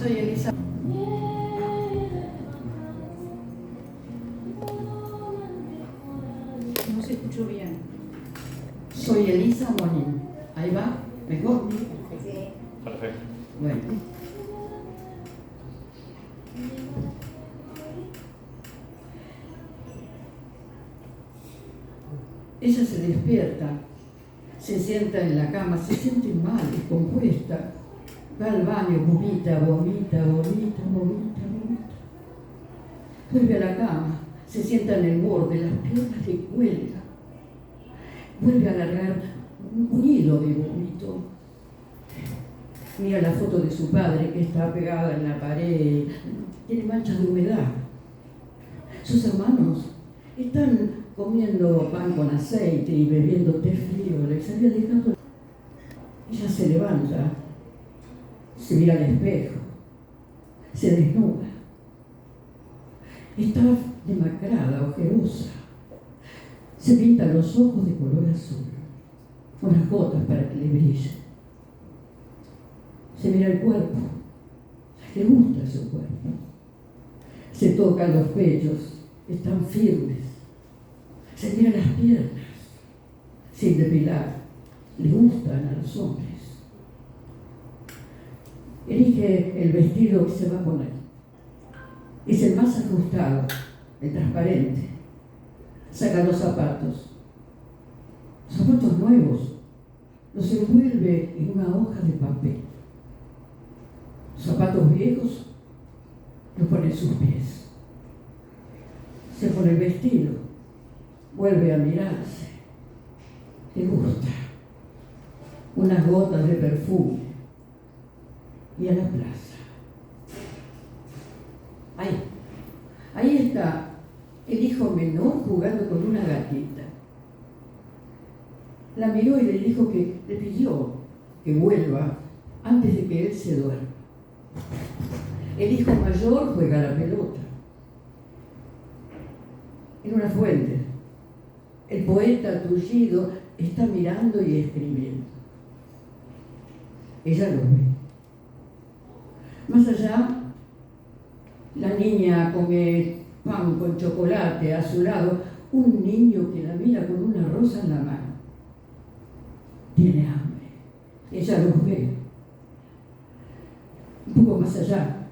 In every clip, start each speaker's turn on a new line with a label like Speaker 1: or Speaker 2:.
Speaker 1: Soy Elisa. No se escuchó bien. Soy Elisa Monín. Ahí va, mejor.
Speaker 2: Sí.
Speaker 3: Perfecto.
Speaker 1: Bueno. Ella se despierta, se sienta en la cama, se siente mal, descompuesta. Va al baño, vomita, vomita, vomita, vomita, vomita. Vuelve a la cama, se sienta en el borde, las piernas le cuelgan. Vuelve a alargar un hilo de vómito. Mira la foto de su padre que está pegada en la pared, tiene manchas de humedad. Sus hermanos están comiendo pan con aceite y bebiendo té frío, les había dejado. Ella se levanta, se mira al espejo, se desnuda. Está demacrada, ojerosa. Se pinta los ojos de color azul, unas gotas para que le brillen. Se mira el cuerpo, le gusta su cuerpo. Se toca los pechos, están firmes. Se mira las piernas, sin depilar, le gustan a los hombres. Elige el vestido que se va a poner. Es el más ajustado, el transparente. Saca los zapatos nuevos, los envuelve en una hoja de papel. Zapatos viejos los pone en sus pies. Se pone el vestido, vuelve a mirarse. Le gusta. Unas gotas de perfume. Y a la plaza. Ahí está el hijo menor jugando con una gatita. La miró y le dijo que le pidió que vuelva antes de que él se duerma. El hijo mayor juega a la pelota. En una fuente, el poeta tullido está mirando y escribiendo. Ella lo ve. Más allá, la niña come pan con chocolate, a su lado un niño que la mira con una rosa en la mano. Tiene hambre. Ella los ve. Un poco más allá,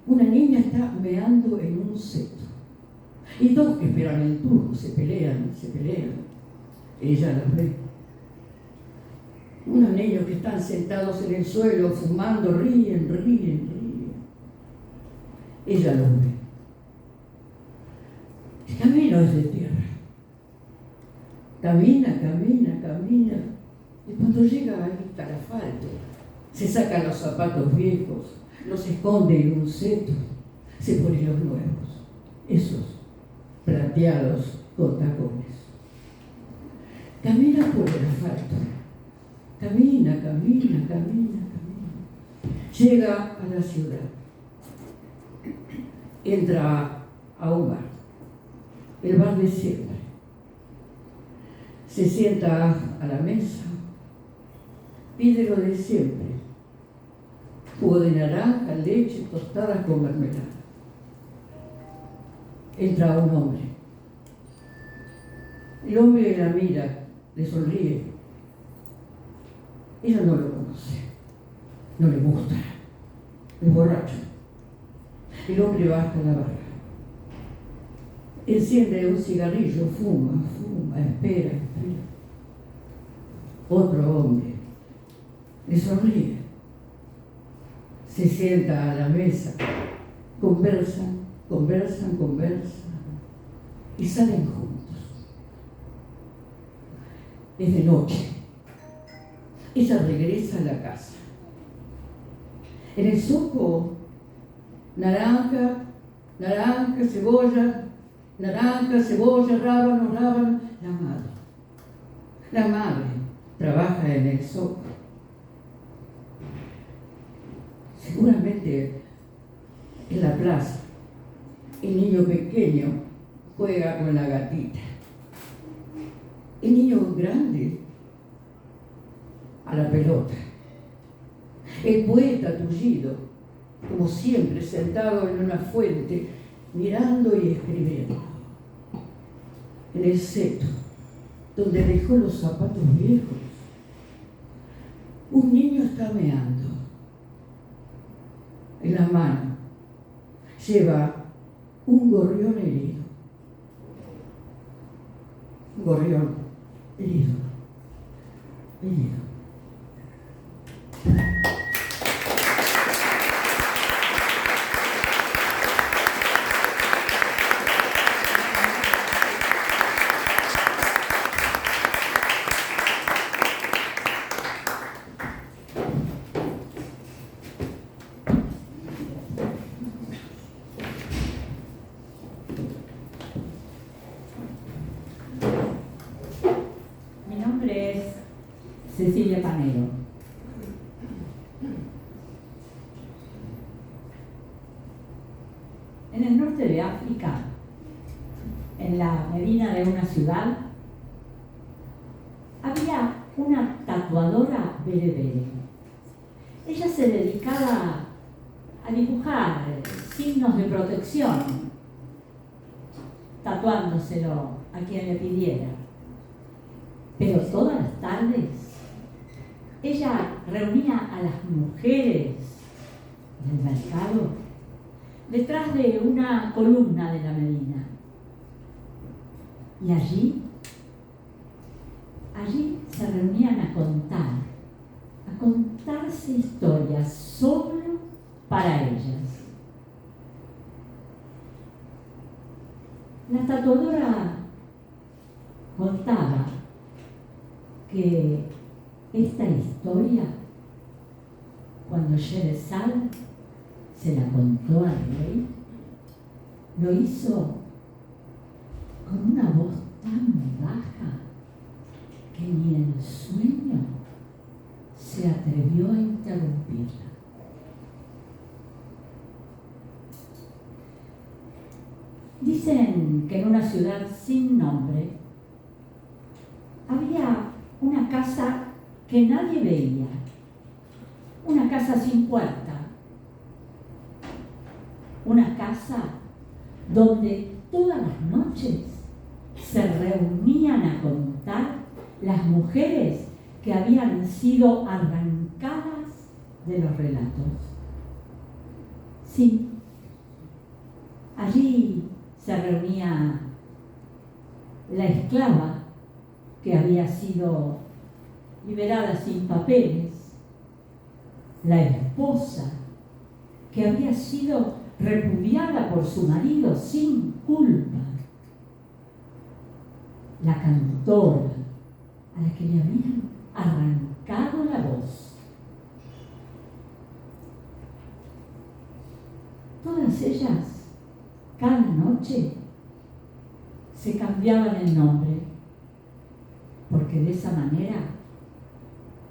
Speaker 1: una niña está meando en un seto. Y dos que esperan el turno se pelean. Ella las ve. Unos niños que están sentados en el suelo, fumando, ríen. Ella los ve. El camino es de tierra. Camina. Y cuando llega al asfalto, se saca los zapatos viejos, los esconde en un seto, se pone los nuevos, esos plateados con tacones. Camina por el asfalto. Camina. Llega a la ciudad. Entra a un bar. El bar de siempre. Se sienta a la mesa. Pide lo de siempre. Jugo de naranja, leche, tostadas con mermelada. Entra un hombre. El hombre la mira, le sonríe. Ella no lo conoce, no le gusta, es borracho. El hombre va hasta la barra. Enciende un cigarrillo, fuma, espera. Otro hombre le sonríe. Se sienta a la mesa, conversan conversan y salen juntos. Es de noche. Ella regresa a la casa. En el zoco, naranja, cebolla, rábano. La madre trabaja en el zoco. Seguramente en la plaza el niño pequeño juega con la gatita. El niño grande a la pelota. El poeta tullido, como siempre, sentado en una fuente, mirando y escribiendo. En el seto, donde dejó los zapatos viejos, un niño está meando. En la mano lleva un gorrión herido. Un gorrión herido.
Speaker 2: Mi nombre es Cecilia Panero. En el norte de África, en la medina de una ciudad, había una tatuadora berebere. Ella se dedicaba a dibujar signos de protección, tatuándoselo a quien le pidiera. Pero todas las tardes ella reunía a las mujeres del mercado detrás de una columna de la medina. Y allí se reunían a contarse historias solo para ellas. La tatuadora contaba que esta historia, cuando Sherezad se la contó al rey, lo hizo con una voz tan baja que ni en el sueño se atrevió a interrumpirla. Dicen que en una ciudad sin nombre había una casa que nadie veía, una casa sin puerta, una casa donde todas las noches se reunían a contar las mujeres que habían sido arrancadas de los relatos. Sí, allí se reunía la esclava que había sido liberada sin papeles, la esposa que había sido repudiada por su marido sin culpa, la cantora a la que le habían arrancado la voz. Todas ellas, cada noche, se cambiaban el nombre, porque de esa manera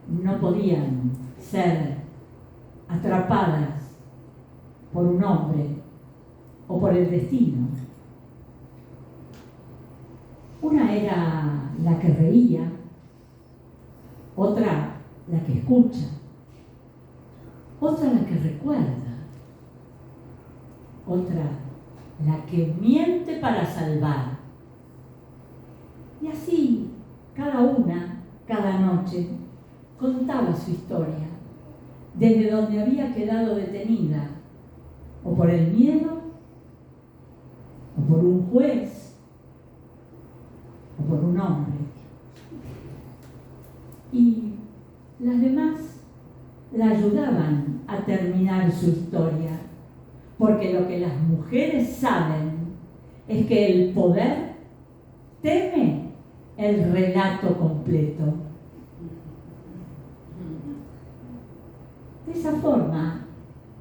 Speaker 2: no podían ser atrapadas por un hombre o por el destino. Una era la que reía, otra la que escucha, otra la que recuerda, otra la que miente para salvar. Y así, cada una, cada noche, contaba su historia, desde donde había quedado detenida, o por el miedo, o por un juez, o por un hombre. Y las demás la ayudaban a terminar su historia, porque Porque lo que las mujeres saben es que el poder teme el relato completo. De esa forma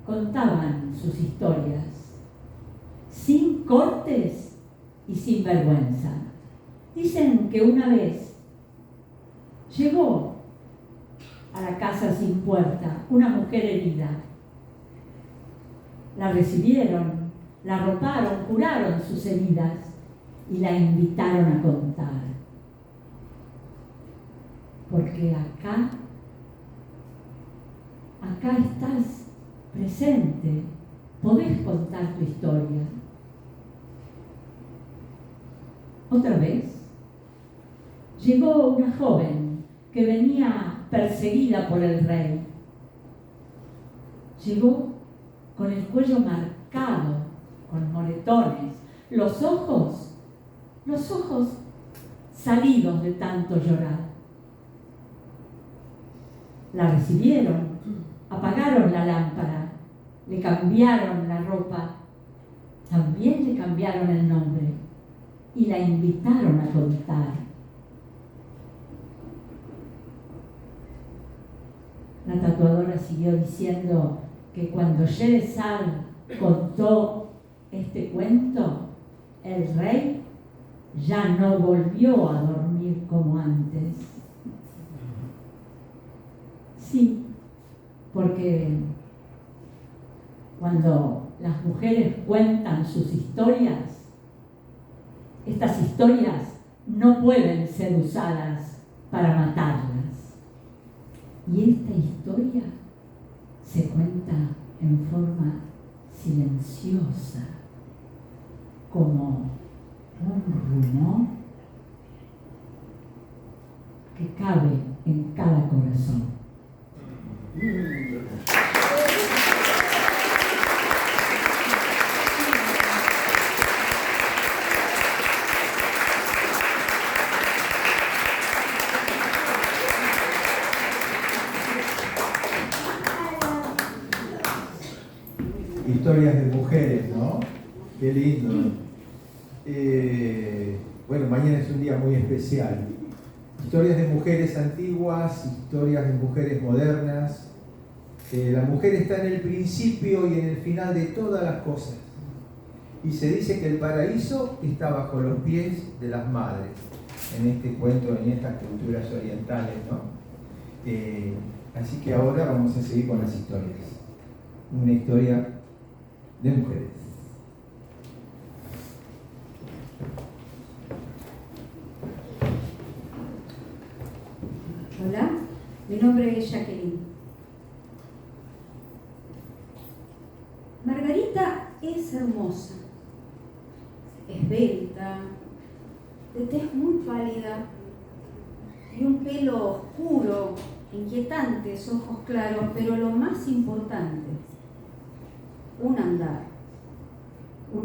Speaker 2: contaban sus historias, sin cortes y sin vergüenza. Dicen que una vez llegó a la casa sin puerta una mujer herida. La recibieron, la arroparon, curaron sus heridas y la invitaron a contar. Porque acá estás presente, podés contar tu historia. Otra vez, llegó una joven que venía perseguida por el rey. Llegó con el cuello marcado, con moretones, los ojos salidos de tanto llorar. La recibieron, apagaron la lámpara, le cambiaron la ropa, también le cambiaron el nombre y la invitaron a contar. La tatuadora siguió diciendo que cuando Sherezade contó este cuento, el rey ya no volvió a dormir como antes. Sí, porque cuando las mujeres cuentan sus historias, estas historias no pueden ser usadas para matarlas. Y esta historia se cuenta en forma silenciosa, como un rumor que cabe en cada corazón.
Speaker 3: Historias de mujeres, ¿no? Qué lindo. Bueno, mañana es un día muy especial. Historias de mujeres antiguas, historias de mujeres modernas. La mujer está en el principio y en el final de todas las cosas. Y se dice que el paraíso está bajo los pies de las madres, en este cuento, en estas culturas orientales, ¿no? Así que ahora vamos a seguir con las historias. Una historia de mujeres.
Speaker 4: Hola, mi nombre es Jacqueline. Margarita es hermosa, esbelta, de tez muy pálida y un pelo oscuro, inquietantes ojos claros, pero lo más importante, un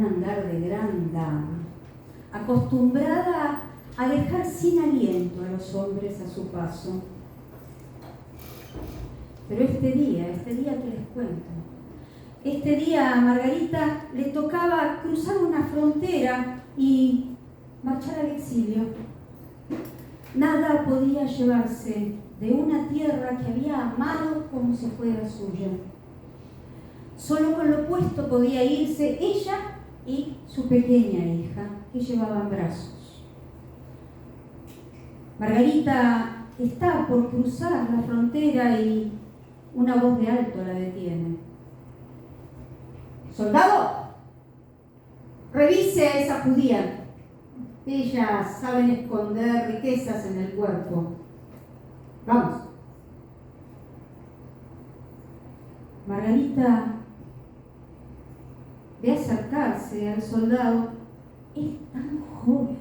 Speaker 4: andar de gran dama, acostumbrada a dejar sin aliento a los hombres a su paso. Pero este día que les cuento, este día a Margarita le tocaba cruzar una frontera y marchar al exilio. Nada podía llevarse de una tierra que había amado como si fuera suya. Solo con lo opuesto podía irse ella y su pequeña hija, que llevaba en brazos. Margarita está por cruzar la frontera y una voz de alto la detiene. ¡Soldado! Revise a esa judía. Ellas saben esconder riquezas en el cuerpo. Vamos. Margarita ve acercarse al soldado. Es tan joven.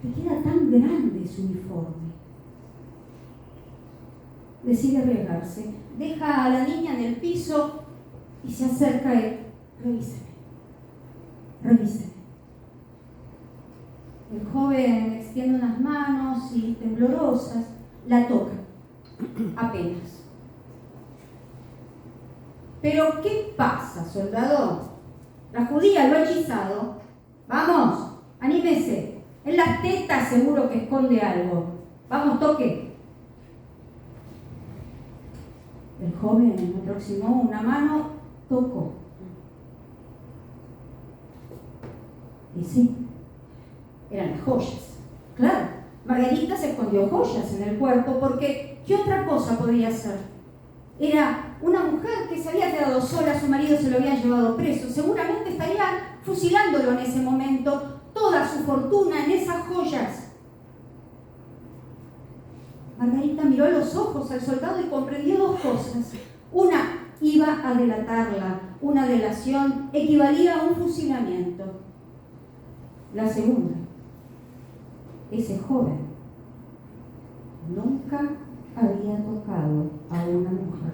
Speaker 4: Le queda tan grande su uniforme. Decide arriesgarse. Deja a la niña en el piso y se acerca a él. Revíseme. El joven extiende unas manos y temblorosas la toca. Apenas. ¿Pero qué pasa, soldado? La judía lo ha hechizado. Vamos, anímese. En las tetas seguro que esconde algo. Vamos, toque. El joven aproximó una mano, tocó. Y sí, eran las joyas. Claro, Margarita se escondió joyas en el cuerpo porque ¿qué otra cosa podía ser? Era una mujer que se había quedado sola, su marido se lo había llevado preso. Seguramente estaría fusilándolo en ese momento, toda su fortuna en esas joyas. Margarita miró a los ojos al soldado y comprendió dos cosas. Una, iba a delatarla. Una delación equivalía a un fusilamiento. La segunda, ese joven nunca había tocado a una mujer.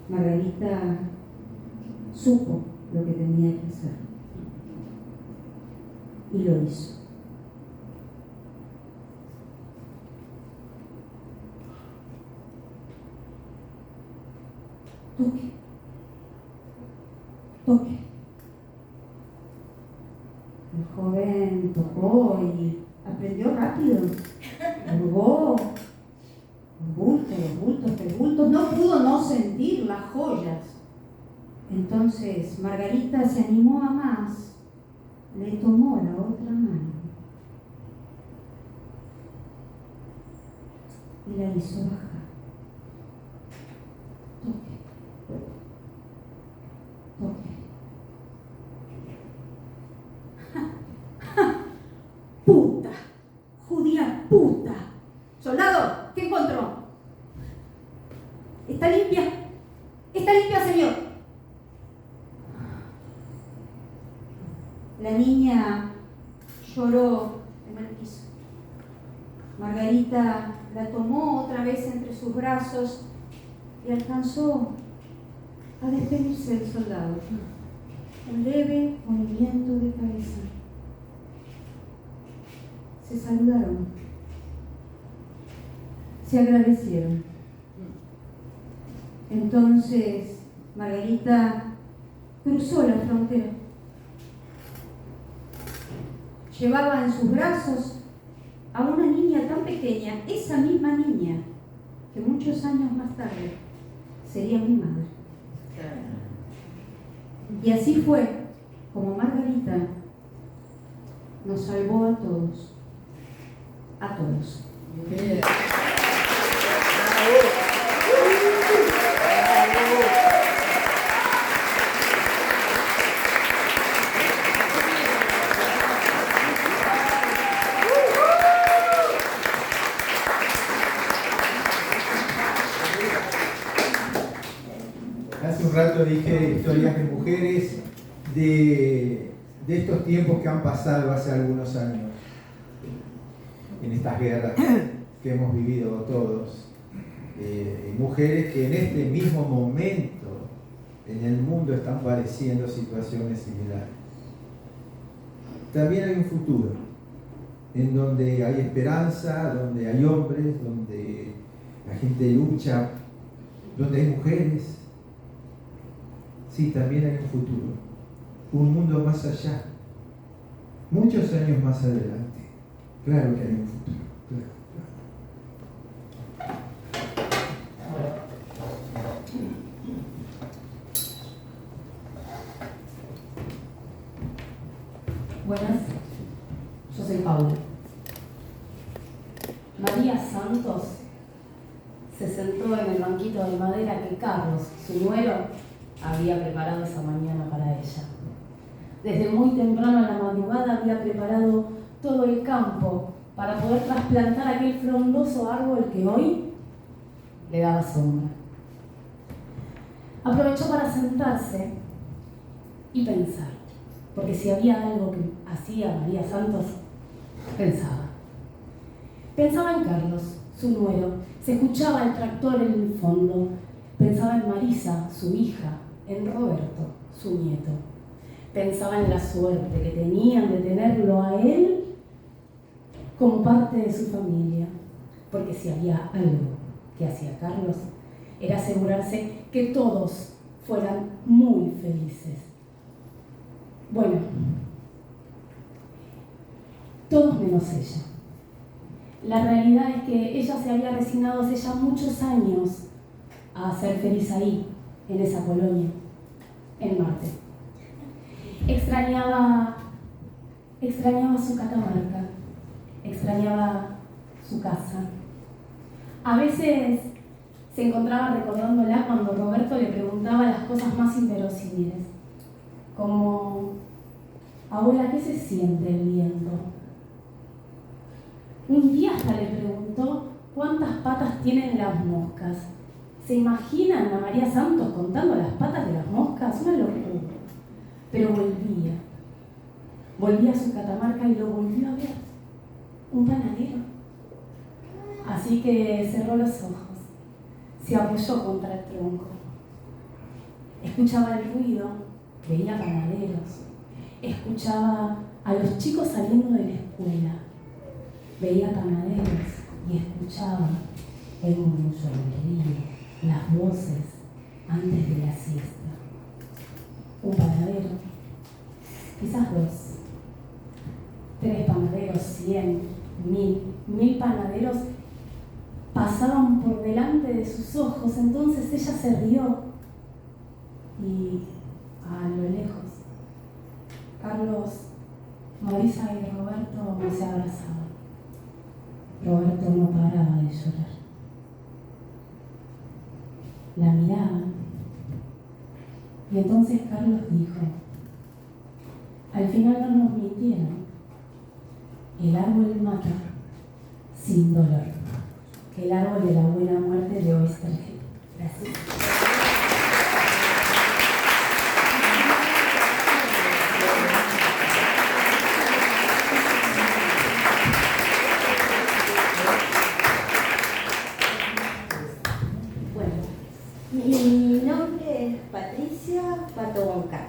Speaker 4: Margarita supo lo que tenía que hacer y lo hizo. Toque. Toque. El joven tocó y aprendió rápido. Hurgó. Bultos. No pudo no sentir las joyas. Entonces Margarita se animó a más. Le tomó la otra mano y la hizo bajar. Toque. Puta, judía puta. Soldado, ¿qué encontró? Está limpia, señor. La niña lloró en el piso. Margarita la tomó otra vez entre sus brazos y alcanzó a despedirse del soldado. Un leve movimiento de cabeza. Se saludaron. Se agradecieron. Entonces Margarita cruzó la frontera. Llevaba en sus brazos a una niña tan pequeña, esa misma niña que muchos años más tarde sería mi madre. Y así fue como Margarita nos salvó a todos. A todos.
Speaker 1: Bien.
Speaker 3: Hace un rato dije historias de mujeres de estos tiempos que han pasado hace algunos años, en estas guerras que hemos vivido todos. Mujeres que en este mismo momento en el mundo están padeciendo situaciones similares. También hay un futuro en donde hay esperanza, donde hay hombres, donde la gente lucha, donde hay mujeres. Sí, también hay un futuro, un mundo más allá, muchos años más adelante. Claro que hay un futuro, claro.
Speaker 5: Buenas, yo soy Paula. María Santos se sentó en el banquito de madera que Carlos, su nuero, había preparado esa mañana para ella. Desde muy temprano a la madrugada había preparado todo el campo para poder trasplantar aquel frondoso árbol que hoy le daba sombra. Aprovechó para sentarse y pensar, porque si había algo que hacía María Santos, pensaba. Pensaba en Carlos, su nuero, se escuchaba el tractor en el fondo, pensaba en Marisa, su hija, en Roberto, su nieto. Pensaba en la suerte que tenían de tenerlo a él como parte de su familia, porque si había algo que hacía Carlos era asegurarse que todos fueran muy felices. Bueno, todos menos ella. La realidad es que ella se había resignado hace ya muchos años a ser feliz ahí, en esa colonia, en Marte. Extrañaba su Catamarca, extrañaba su casa. A veces se encontraba recordándola cuando Roberto le preguntaba las cosas más inverosímiles, como: abuela, ¿qué se siente el viento? Un día hasta le preguntó cuántas patas tienen las moscas. ¿Se imaginan a María Santos contando las patas de las moscas? Una locura. Pero volvía a su Catamarca y lo volvió a ver. Un panadero. Así que cerró los ojos, se apoyó contra el tronco. Escuchaba el ruido, veía panaderos, escuchaba a los chicos saliendo de la escuela, veía panaderos y escuchaba el murmullo del río, las voces antes de la siesta. Un panadero, quizás 2, 3 panaderos, 100, 1000 panaderos pasaban por delante de sus ojos. Entonces ella se rió y a lo lejos Carlos, Marisa y Roberto se abrazaban. Roberto no paraba de llorar. La miraban y entonces Carlos dijo: al final no nos mintieron, el árbol mata sin dolor. El árbol de la buena muerte de Oystergeld. Gracias.
Speaker 6: Bueno, mi nombre es Patricia Patobonca.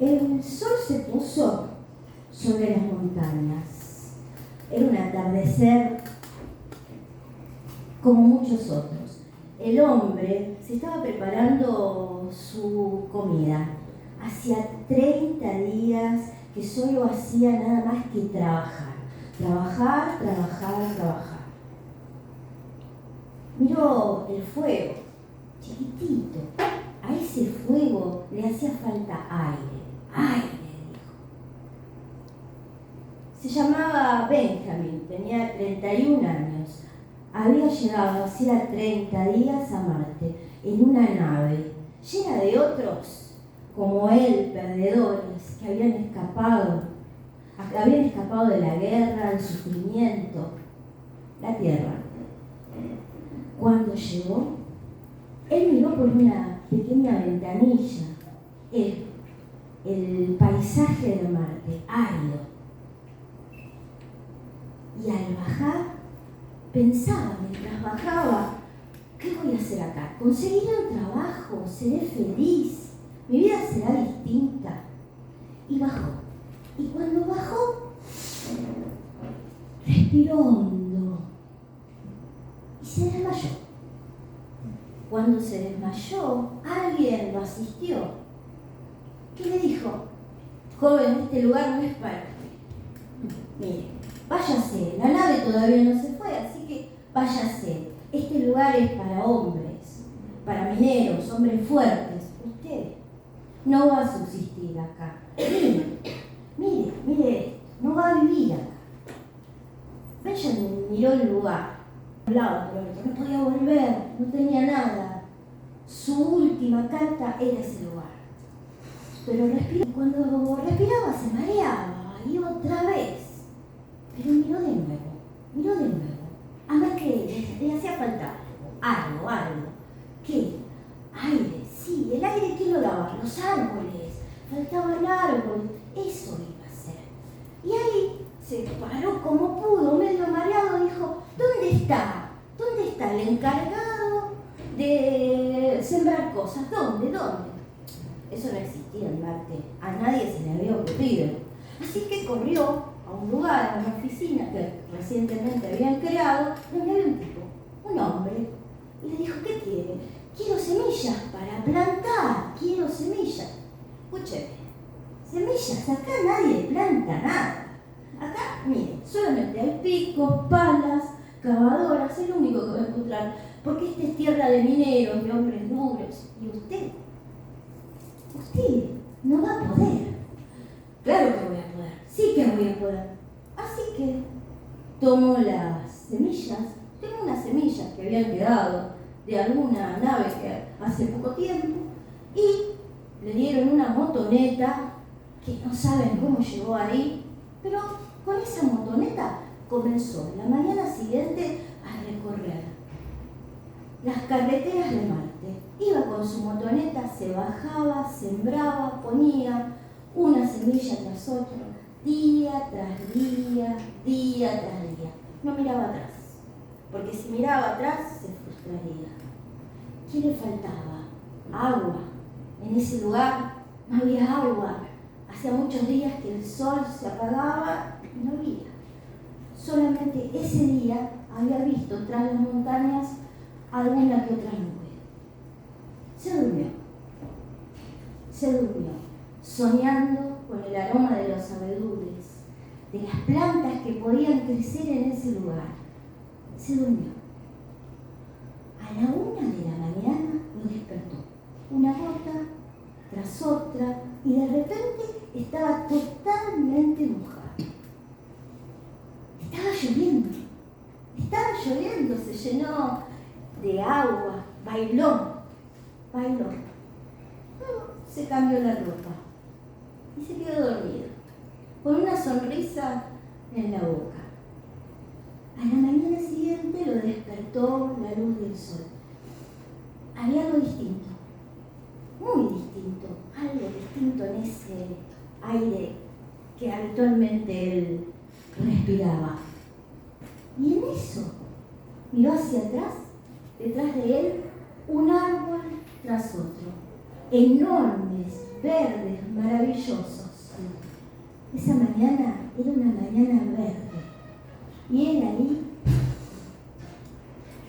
Speaker 6: El sol se puso sobre las montañas. Era un atardecer como muchos otros. El hombre se estaba preparando su comida. Hacía 30 días que solo hacía nada más que trabajar. Trabajar. Miró el fuego, chiquitito. A ese fuego le hacía falta aire, dijo. Se llamaba Benjamin, tenía 31 años. Había llegado hacía 30 días a Marte en una nave llena de otros, como él, perdedores, que habían escapado de la guerra, el sufrimiento, la tierra. Cuando llegó, él miró por una pequeña ventanilla el paisaje de Marte, árido. Y al bajar, pensaba mientras bajaba: ¿qué voy a hacer acá? ¿Conseguiré un trabajo? ¿Seré feliz? ¿Mi vida será distinta? Y bajó. Y cuando bajó, respiró hondo y se desmayó. Cuando se desmayó, alguien lo asistió. ¿Qué le dijo? Joven, este lugar no es para usted. Mire, váyase, la nave todavía no se fue, así que váyase. Este lugar es para hombres, para mineros, hombres fuertes. Usted no va a subsistir acá. Mire, no va a vivir acá. Benjamin miró el lugar. Hablaba, pero no podía volver, no tenía nada. Su última carta era ese lugar. Pero cuando respiraba se mareaba, y otra vez. Pero miró de nuevo. A ver qué le hacía falta. Algo. ¿Qué? Aire, sí, el aire que lo daba, los árboles. Faltaban árboles, eso iba a ser. Y ahí se paró como pudo, medio mareado, dijo: ¿Dónde está el encargado de sembrar cosas? ¿Dónde? Eso no existía en Marte, a nadie se le había ocurrido. Así que corrió a un lugar, a una oficina que recientemente habían creado, donde había un tipo, un hombre, y le dijo, ¿qué quiere? Quiero semillas para plantar, quiero semillas. Escúcheme, semillas, acá nadie planta nada. Acá, mire, solamente hay picos, palas, cavadoras, es lo único que va a encontrar, porque esta es tierra de mineros, de hombres duros, y usted no va a poder. Claro que voy a poder, sí que voy a poder. Así que tomo las semillas, tengo unas semillas que habían quedado de alguna nave que hace poco tiempo, y le dieron una motoneta que no saben cómo llegó ahí, pero con esa motoneta comenzó la mañana siguiente a recorrer las carreteras de Marte. Iba con su motoneta, se bajaba, sembraba, ponía una semilla tras otra, día tras día, día tras día. No miraba atrás, porque si miraba atrás se frustraría. ¿Qué le faltaba? Agua. En ese lugar no había agua. Hacía muchos días que el sol se apagaba y no había. Solamente ese día había visto tras las montañas alguna que otra nube. Se durmió, soñando con el aroma de los abedules, de las plantas que podían crecer en ese lugar. Se durmió. A la 1 de la mañana lo despertó, una gota tras otra, y de repente estaba totalmente mojado. Estaba lloviendo, se llenó de agua, bailó. Se cambió la ropa y se quedó dormido, con una sonrisa en la boca. A la mañana siguiente lo despertó la luz del sol. Había algo distinto, muy distinto, algo distinto en ese aire que habitualmente él respiraba. Y en eso miró hacia atrás, detrás de él, un árbol tras otro, enormes, verdes, maravillosos. Esa mañana era una mañana verde, y él ahí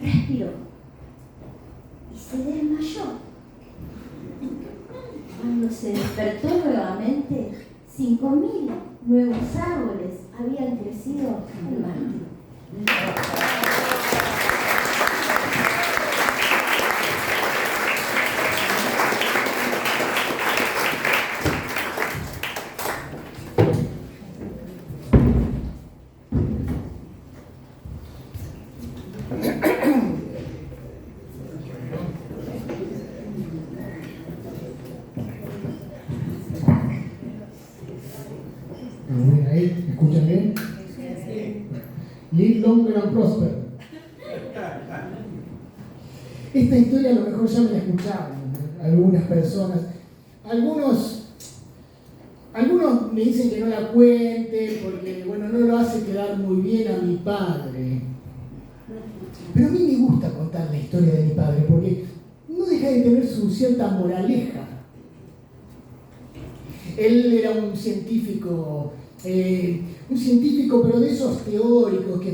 Speaker 6: respiró y se desmayó. Cuando se despertó nuevamente, 5.000 nuevos árboles habían crecido en Marte.
Speaker 7: ¿Me escuchan bien? Live longer and prosper. Esta historia a lo mejor ya me la escucharon algunas personas. Algunos me dicen que no la cuente porque, bueno, no lo hace quedar muy bien a mi padre. Pero a mí me gusta contar la historia de mi padre porque no deja de tener su cierta moraleja. Él era un científico pero de esos teóricos que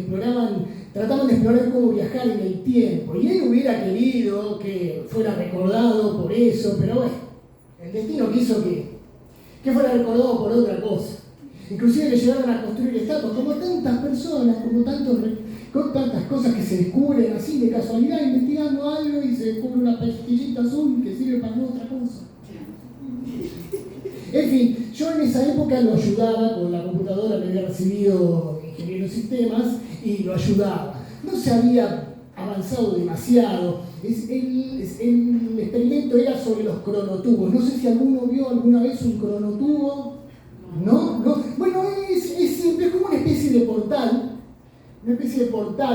Speaker 7: trataban de explorar cómo viajar en el tiempo. Y él hubiera querido que fuera recordado por eso, pero bueno, el destino quiso que fuera recordado por otra cosa. Inclusive le llegaron a construir estatuas, como tantas personas, con tantas cosas que se descubren así de casualidad, investigando algo y se descubre una pastillita azul que sirve para otra cosa. En fin, yo en esa época lo ayudaba con la computadora, me había recibido ingeniero en sistemas y lo ayudaba. No se había avanzado demasiado. El experimento era sobre los cronotubos. No sé si alguno vio alguna vez un cronotubo. ¿No? Bueno, es simple, es como una especie de portal,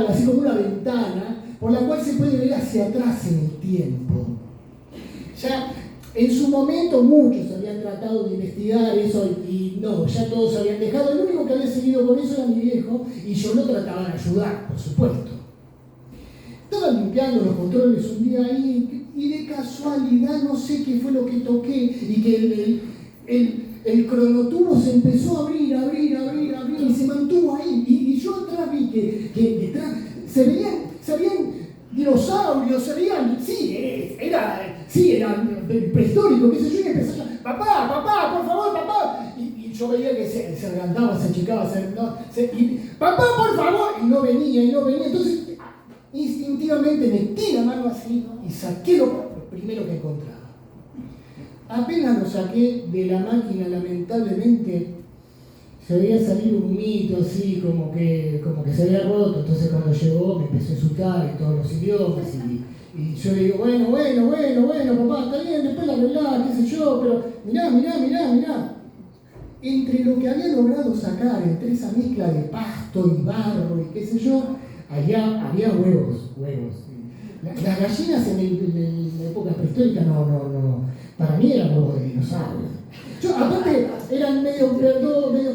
Speaker 7: así como una ventana, por la cual se puede ver hacia atrás en el tiempo. Ya en su momento muchos habían tratado de investigar eso y no, ya todos habían dejado. El único que había seguido con eso era mi viejo y yo lo trataba de ayudar, por supuesto. Estaba limpiando los controles un día ahí y de casualidad no sé qué fue lo que toqué y que el cronotubo se empezó a abrir máquina y se mantuvo ahí. Y yo atrás vi que detrás se veían dinosaurios, se veían, era prehistórico, qué sé yo, y empezó a papá, por favor, papá. Y yo veía que se agrandaba, se achicaba, papá, por favor, y no venía. Entonces, instintivamente metí la mano así y saqué lo primero que encontraba. Apenas lo saqué de la máquina, lamentablemente, se veía salir un mito así, como que se había roto. Entonces cuando llegó me empezó a insultar en todos los idiomas y yo le digo, bueno, papá, está bien, después la arreglás, qué sé yo, pero mirá. Entre lo que había logrado sacar, entre esa mezcla de pasto y barro y qué sé yo, había huevos. Las gallinas en la época prehistórica no, para mí eran huevos de dinosaurios. Aparte, eran medio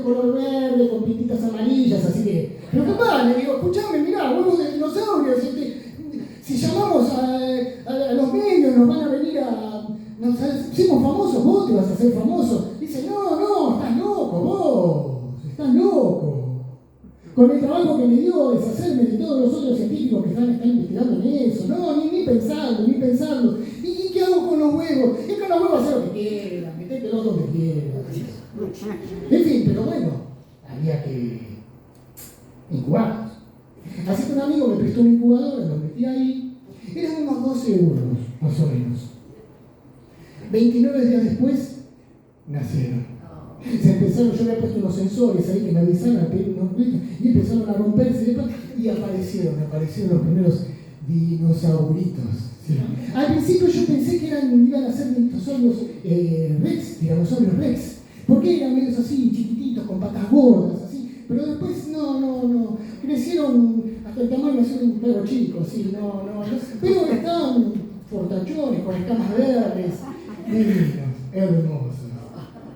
Speaker 7: color verde, con pintitas amarillas, así que... Pero papá, le digo, escuchame, mirá, huevos de dinosaurios, si llamamos a los medios nos van a venir nos hacemos famosos, vos te vas a hacer famoso. Dice, no, estás loco. Con el trabajo que me dio deshacerme de todos los otros científicos que están investigando en eso. No, ni pensarlo. ¿Y qué hago con los huevos? Es con los huevos hacer lo que quieran, metételos donde quieran. En fin, pero bueno, había que incubarlos. Así que un amigo me prestó un incubador, lo metí ahí. Eran unos 12 euros, más o menos. 29 días después, nacieron. Yo había puesto unos sensores ahí que me avisaron y empezaron a romperse y aparecieron los primeros dinosauritos. ¿Sí? Al principio yo pensé que iban a ser dinosaurios tiranosaurios rex, porque eran medios así, chiquititos, con patas gordas, así, pero después no, crecieron hasta el tamaño de un perro chico, así, pero estaban fortachones, con escamas verdes, divinos, hermosos.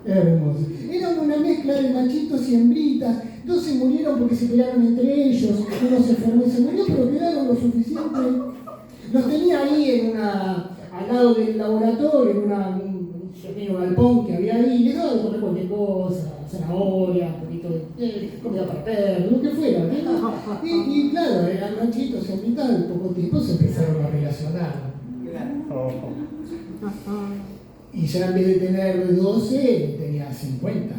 Speaker 7: Eran una mezcla de machitos y hembritas. 2 se murieron porque se pelearon entre ellos. Uno se enfermó y se murió, pero quedaron lo suficiente. Los tenía ahí al lado del laboratorio, en un pequeño galpón que había ahí. Les daba de comer cualquier cosa, zanahoria, un poquito de comida para perros, lo que fuera. Y claro, eran machitos y hembritas. En poco tiempo se empezaron a relacionar. Y ya en vez de tener 12, tenía 50.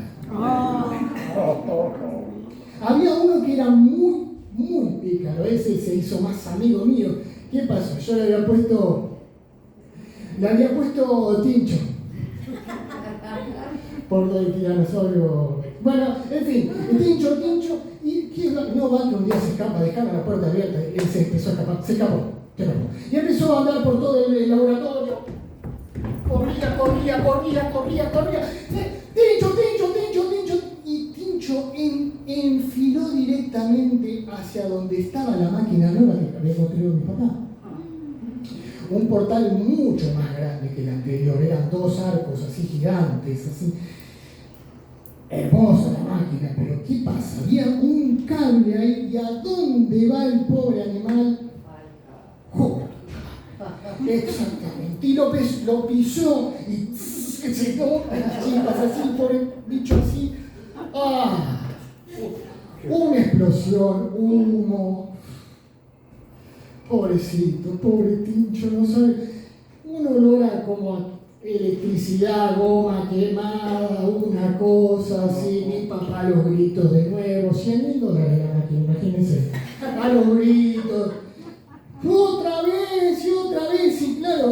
Speaker 7: Había uno que era muy pícaro, ese se hizo más amigo mío. ¿Qué pasó? Yo le había puesto Tincho. Por lo del tiranosaurio. Bueno, en fin, Tincho, y no va que un día se escapa, dejaba la puerta abierta, y él se empezó a escapar, se escapó. Y empezó a andar por todo el laboratorio. Corría. Tincho. Y Tincho enfiló directamente hacia donde estaba la máquina nueva que había construido mi papá. Un portal mucho más grande que el anterior. Eran 2 arcos así gigantes, así. Hermosa la máquina, pero ¿qué pasa? Había un cable ahí, ¿y a dónde va el pobre animal? Exactamente, y lo pisó y se tomó las chicas así, por el bicho así. Una explosión, humo. Pobrecito, pobre Tincho, no sabe. Un olor a como electricidad, goma quemada, una cosa así. Mi papá a los gritos de nuevo, $100,000 la máquina, imagínense. A los gritos. Otra vez, y claro,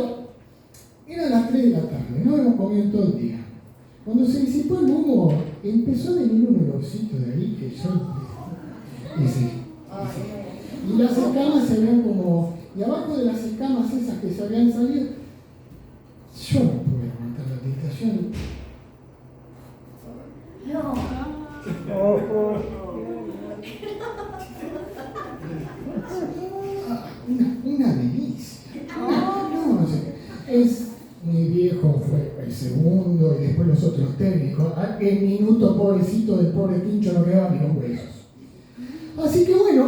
Speaker 7: eran las 3 de la tarde, no hemos comido todo el día. Cuando se disipó el humo, empezó a venir un olorcito de ahí que yo... Y las escamas se veían como... Y abajo de las escamas esas que se habían salido, yo no pude aguantar la tentación. Una delicia. No sé. Mi viejo fue el segundo y después los otros técnicos. El minuto pobrecito del pobre Tincho no quedaba ni los huesos. Así que bueno,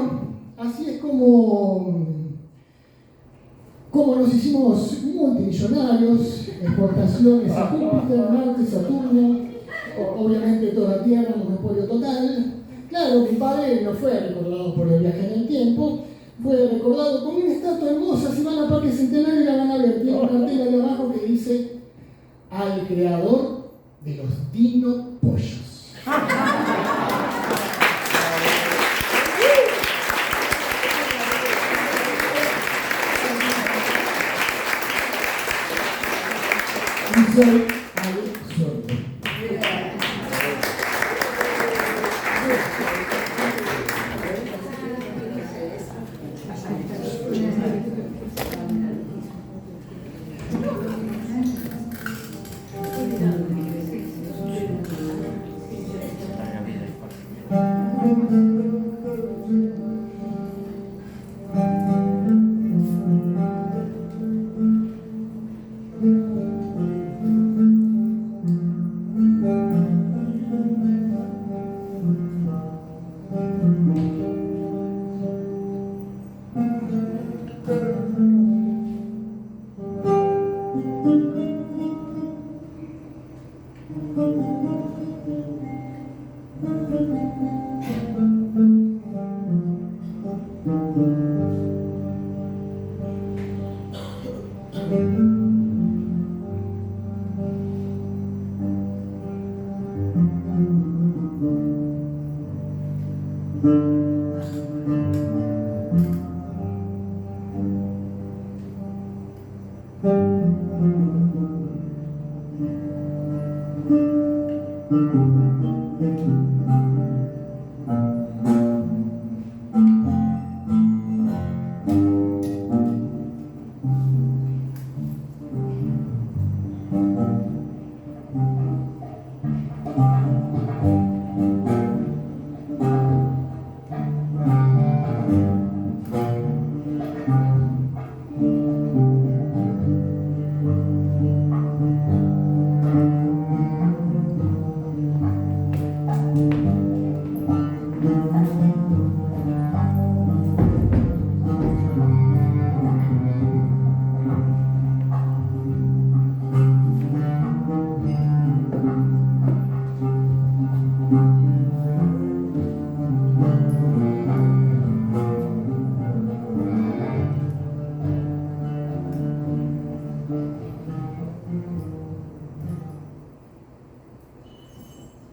Speaker 7: así es como nos hicimos multimillonarios, exportaciones a Júpiter, Marte, Saturno, obviamente toda Tierra, monopolio total. Claro, mi padre no fue recordado por el viaje en el tiempo, fue recordado con una estatua hermosa. Si van a Parque Centenario la van a ver, tiene un cartel ahí abajo que dice: al creador de los Dino Pollos. Y soy al sordo.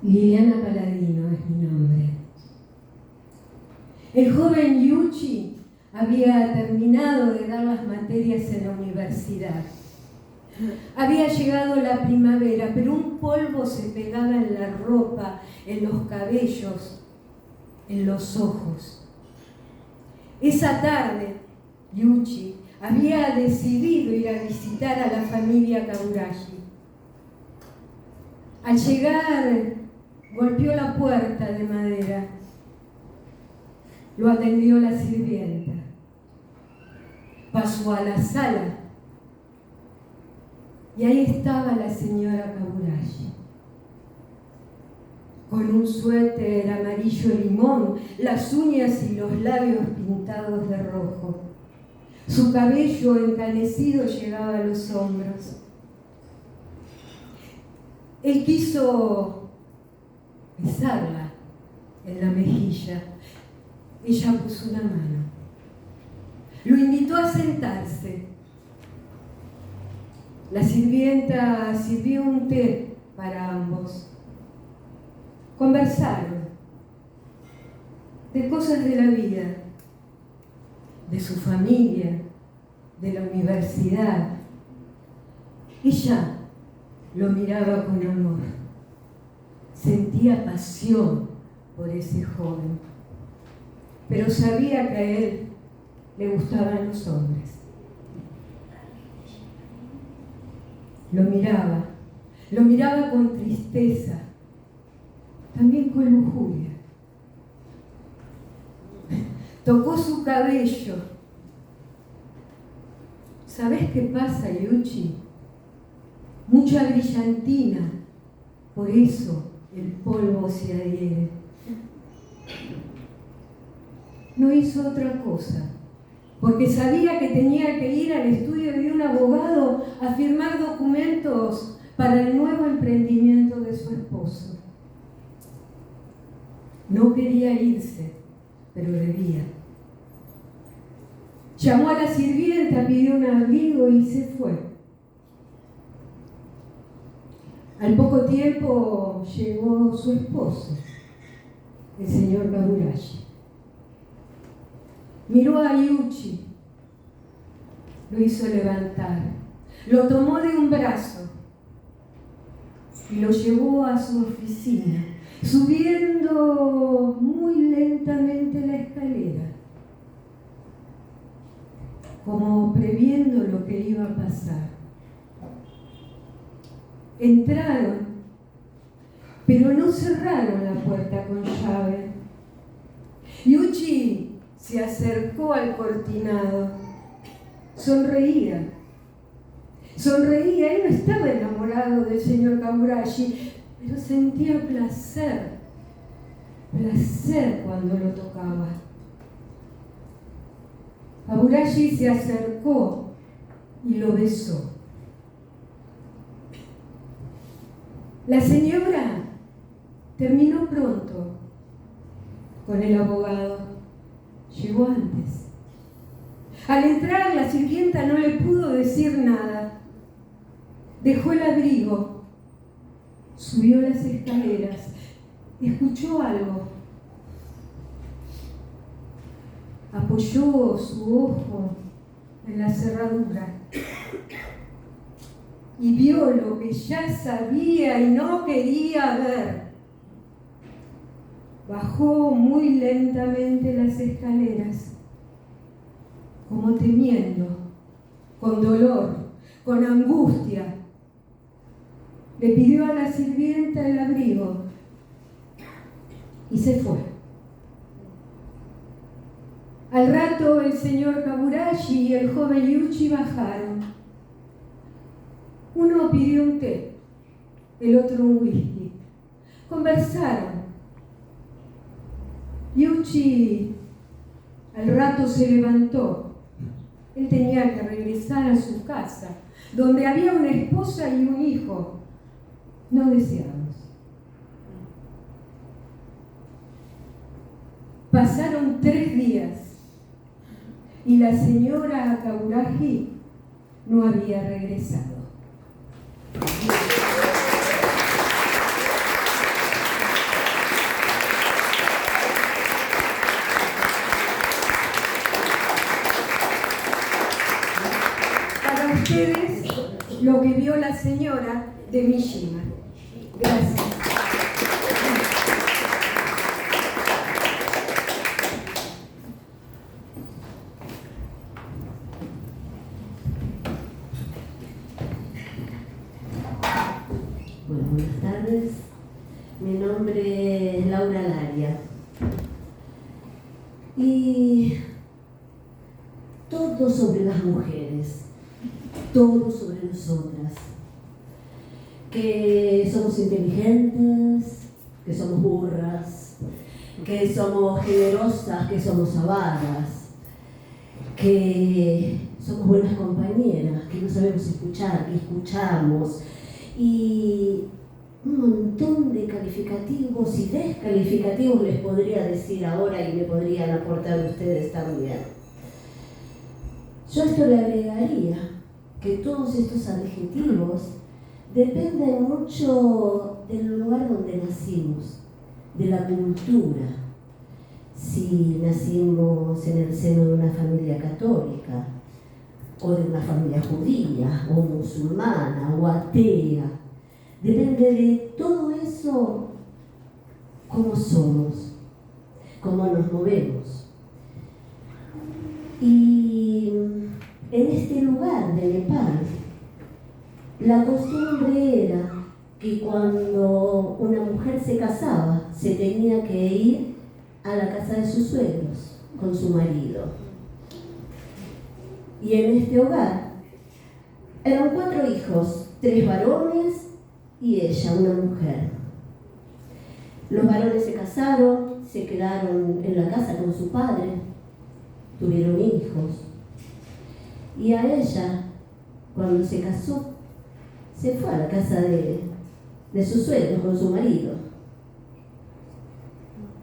Speaker 8: Liliana Paladino es mi nombre. El joven Yuchi había terminado de dar las materias en la universidad. Había llegado la primavera, pero un polvo se pegaba en la ropa, en los cabellos, en los ojos. Esa tarde, Yuchi había decidido ir a visitar a la familia Kaburashi. Al llegar, golpeó la puerta de madera. Lo atendió la sirvienta. Pasó a la sala y ahí estaba la señora Kaburashi, con un suéter amarillo limón, las uñas y los labios pintados de rojo. Su cabello encanecido llegaba a los hombros. Él quiso besarla en la mejilla. Ella puso una mano. Lo invitó a sentarse. La sirvienta sirvió un té para ambos. Conversaron de cosas de la vida, de su familia, de la universidad. Ella lo miraba con amor. Sentía pasión por ese joven, pero sabía que a él le gustaban los hombres. Lo miraba con tristeza, también con lujuria. Tocó su cabello. ¿Sabés qué pasa, Yuchi? Mucha brillantina, por eso el polvo se adhiere. No hizo otra cosa, porque sabía que tenía que ir al estudio de un abogado a firmar documentos para el nuevo emprendimiento de su esposo. No quería irse, pero debía. Llamó a la sirvienta, pidió un abrigo y se fue. Al poco tiempo llegó su esposo, el señor Kaburashi. Miró a Yuchi, lo hizo levantar, lo tomó de un brazo y lo llevó a su oficina, subiendo muy lentamente la escalera, como previendo lo que iba a pasar. Entraron, pero no cerraron la puerta con llave. Yuchi se acercó al cortinado, sonreía. Él no estaba enamorado del señor Kaburashi, pero sentía placer cuando lo tocaba. Kaburashi se acercó y lo besó. La señora terminó pronto con el abogado. Llegó antes. Al entrar, la sirvienta no le pudo decir nada. Dejó el abrigo, subió las escaleras, escuchó algo. Apoyó su ojo en la cerradura y vio lo que ya sabía y no quería ver. Bajó muy lentamente las escaleras, como temiendo, con dolor, con angustia. Le pidió a la sirvienta el abrigo y se fue. Al rato el señor Kaburashi y el joven Yuchi bajaron. Uno pidió un té, el otro un whisky. Conversaron. Yuchi al rato se levantó. Él tenía que regresar a su casa, donde había una esposa y un hijo no deseados. Pasaron 3 días y la señora Kaburashi no había regresado. Para ustedes, lo que vio la señora de Mishima. Gracias.
Speaker 9: Bueno, buenas tardes. Mi nombre es Laura Laria. Y todo sobre las mujeres, todo sobre nosotras. Que somos inteligentes, que somos burras, que somos generosas, que somos avaras, que somos buenas compañeras, que no sabemos escuchar, que escuchamos, y un montón de calificativos y descalificativos les podría decir ahora y me podrían aportar ustedes también. Yo a esto le agregaría que todos estos adjetivos dependen mucho del lugar donde nacimos, de la cultura. Si nacimos en el seno de una familia católica, o de una familia judía, o musulmana, o atea, depende de todo eso cómo somos, cómo nos movemos. Y en este lugar de Nepal, la costumbre era que cuando una mujer se casaba, se tenía que ir a la casa de sus suegros con su marido. Y en este hogar eran 4 hijos, 3 varones y ella, una mujer. Los varones se casaron, se quedaron en la casa con su padre, tuvieron hijos. Y a ella, cuando se casó, se fue a la casa de sus suegros con su marido.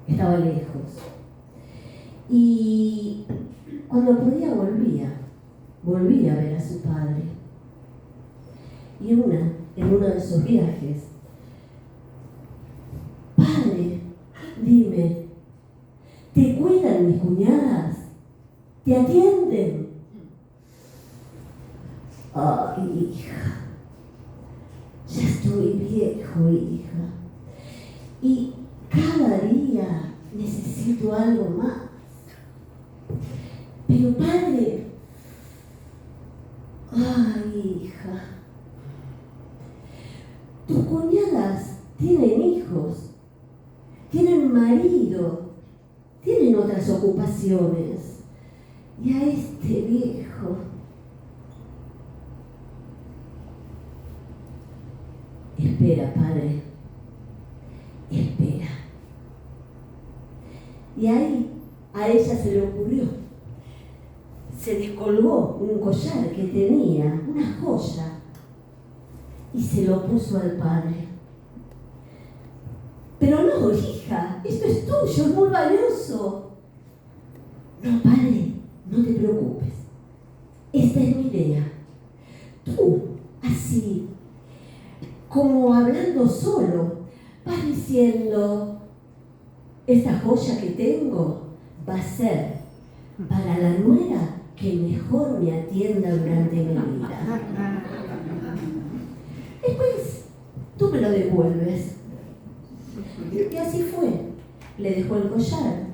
Speaker 9: estaba lejos. Y cuando podía volvía a ver a su padre. Y en uno de esos viajes, padre, dime, ¿te cuidan mis cuñadas? ¿Te atienden? Ay, hija, ya estoy viejo, hija, y cada día necesito algo más. Pero padre, ay, hija, tus cuñadas tienen hijos, tienen marido, tienen otras ocupaciones, y a este viejo, espera, padre, espera. Y ahí a ella se le ocurrió. Se descolgó un collar que tenía, una joya, y se lo puso al padre. Pero no, hija, esto es tuyo, es muy valioso. No, padre, no te preocupes. Esta es mi idea. Tú, así, como hablando solo, vas diciendo, esta joya que tengo va a ser para la nuera que mejor me atienda durante mi vida. Después, tú me lo devuelves. Y así fue. Le dejó el collar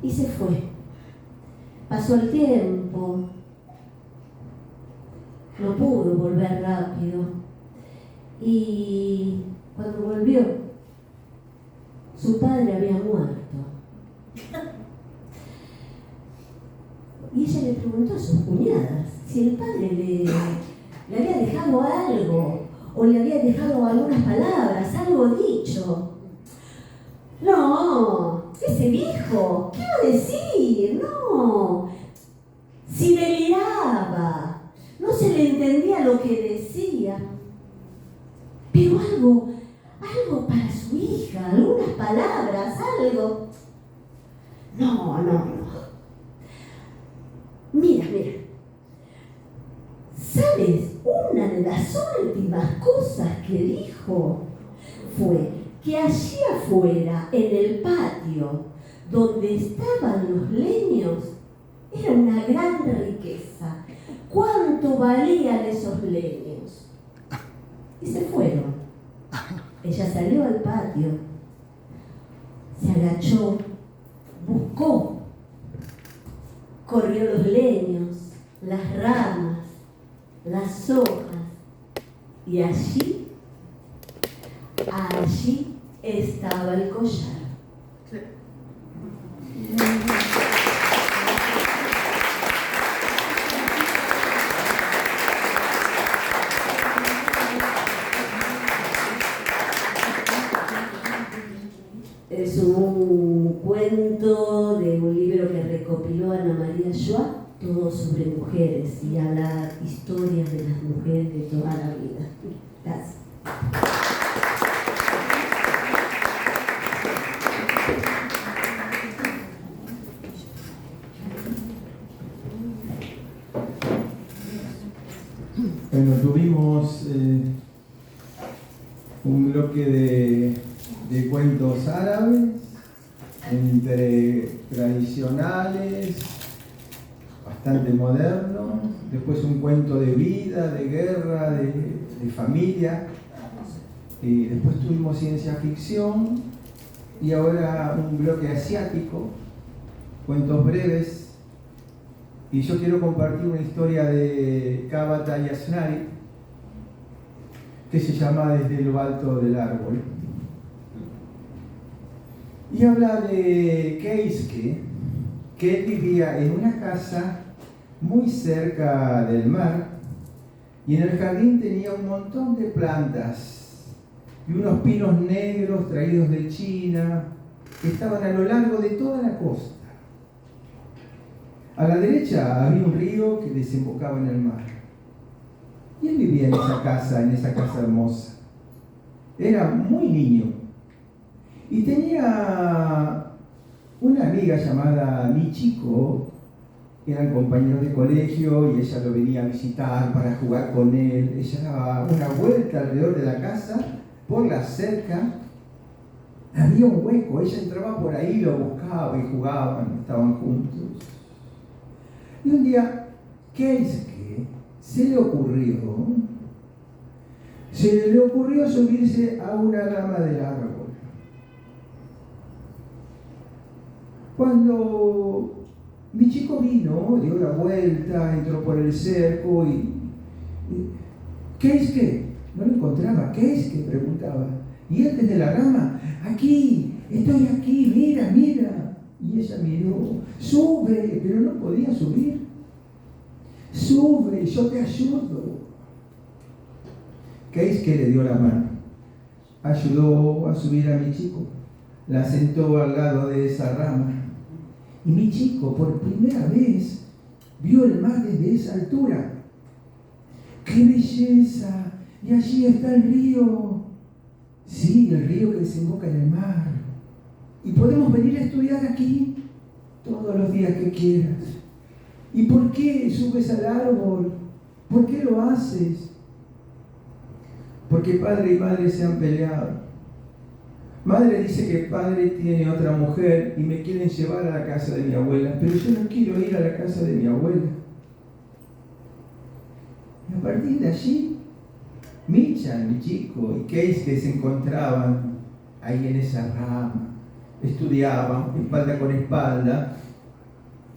Speaker 9: y se fue. Pasó el tiempo. No pudo volver rápido. Y cuando volvió, su padre había muerto. Y ella le preguntó a sus cuñadas si el padre le había dejado algo, o le había dejado algunas palabras, algo dicho. No, ese viejo, ¿qué iba a decir? No, si deliraba, no se le entendía lo que decía. Pero algo para su hija, algunas palabras, algo. No. Mira. ¿Sabes? Una de las últimas cosas que dijo fue que allí afuera, en el patio, donde estaban los leños, era una gran riqueza. ¿Cuánto valían esos leños? Y se fueron. Ella salió al patio, se agachó, buscó, corrió los leños, las ramas, las hojas, y allí estaba el collar. Es un cuento de un libro que recopiló Ana María Schwab, todo sobre mujeres, y habla historias de las mujeres de toda la vida. Gracias.
Speaker 3: Bueno, tuvimos un bloque de cuentos árabes, entre tradicionales, bastante modernos, después un cuento de vida, de guerra, de familia, y después tuvimos ciencia ficción, y ahora un bloque asiático, cuentos breves. Y yo quiero compartir una historia de Kabata Yasnari que se llama Desde lo alto del árbol. Y habla de Keisuke, que él vivía en una casa muy cerca del mar, y en el jardín tenía un montón de plantas y unos pinos negros traídos de China que estaban a lo largo de toda la costa. A la derecha había un río que desembocaba en el mar. Y él vivía en esa casa hermosa. Era muy niño. Y tenía una amiga llamada Michiko, eran compañeros de colegio y ella lo venía a visitar para jugar con él. Ella daba una vuelta alrededor de la casa, por la cerca, había un hueco, ella entraba por ahí, lo buscaba y jugaban, estaban juntos. Y un día, Keisuke se le ocurrió subirse a una rama del árbol. Cuando mi chico vino, dio la vuelta, entró por el cerco y Keisuke no lo encontraba. Keisuke preguntaba. Y él desde la rama, aquí, estoy aquí, mira, mira. Y ella miró, sube, pero no podía subir. Sube, yo te ayudo. Keisuke le dio la mano, ayudó a subir a mi chico, la sentó al lado de esa rama. Y mi chico, por primera vez, vio el mar desde esa altura. ¡Qué belleza! Y allí está el río. Sí, el río que desemboca en el mar. Y podemos venir a estudiar aquí todos los días que quieras. ¿Y por qué subes al árbol? ¿Por qué lo haces? Porque padre y madre se han peleado. Madre dice que padre tiene otra mujer y me quieren llevar a la casa de mi abuela, pero yo no quiero ir a la casa de mi abuela. Y a partir de allí, Michan, mi chico, y Keisuke se encontraban ahí en esa rama, estudiaban espalda con espalda.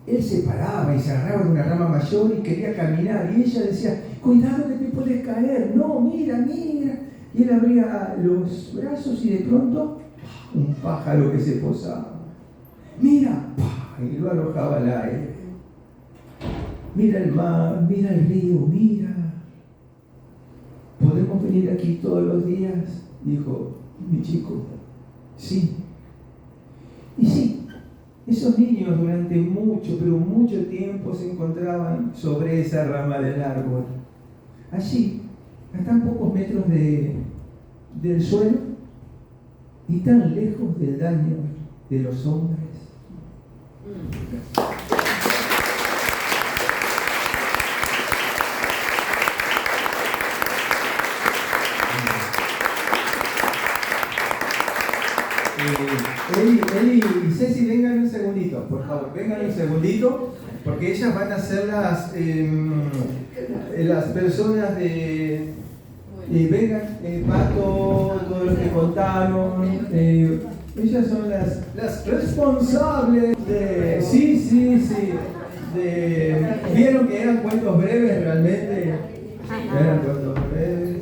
Speaker 3: Él se paraba y se agarraba de una rama mayor y quería caminar, y ella decía, cuidado que te puedes caer, no, mira, mira. Y él abría los brazos y de pronto, un pájaro que se posaba. Mira, y lo arrojaba al aire. Mira el mar, mira el río, mira. ¿Podemos venir aquí todos los días? Dijo mi chico. Sí. Y sí, esos niños durante mucho, pero mucho tiempo se encontraban sobre esa rama del árbol. Allí, a tan pocos metros del suelo y tan lejos del daño de los hombres. Eli y Ceci, vengan un segundito, por favor, vengan un segundito, porque ellas van a ser las personas de... vengan, Pato, todos los que contaron, ellas son las responsables de... Sí, vieron que eran cuentos breves realmente, eran cuentos breves.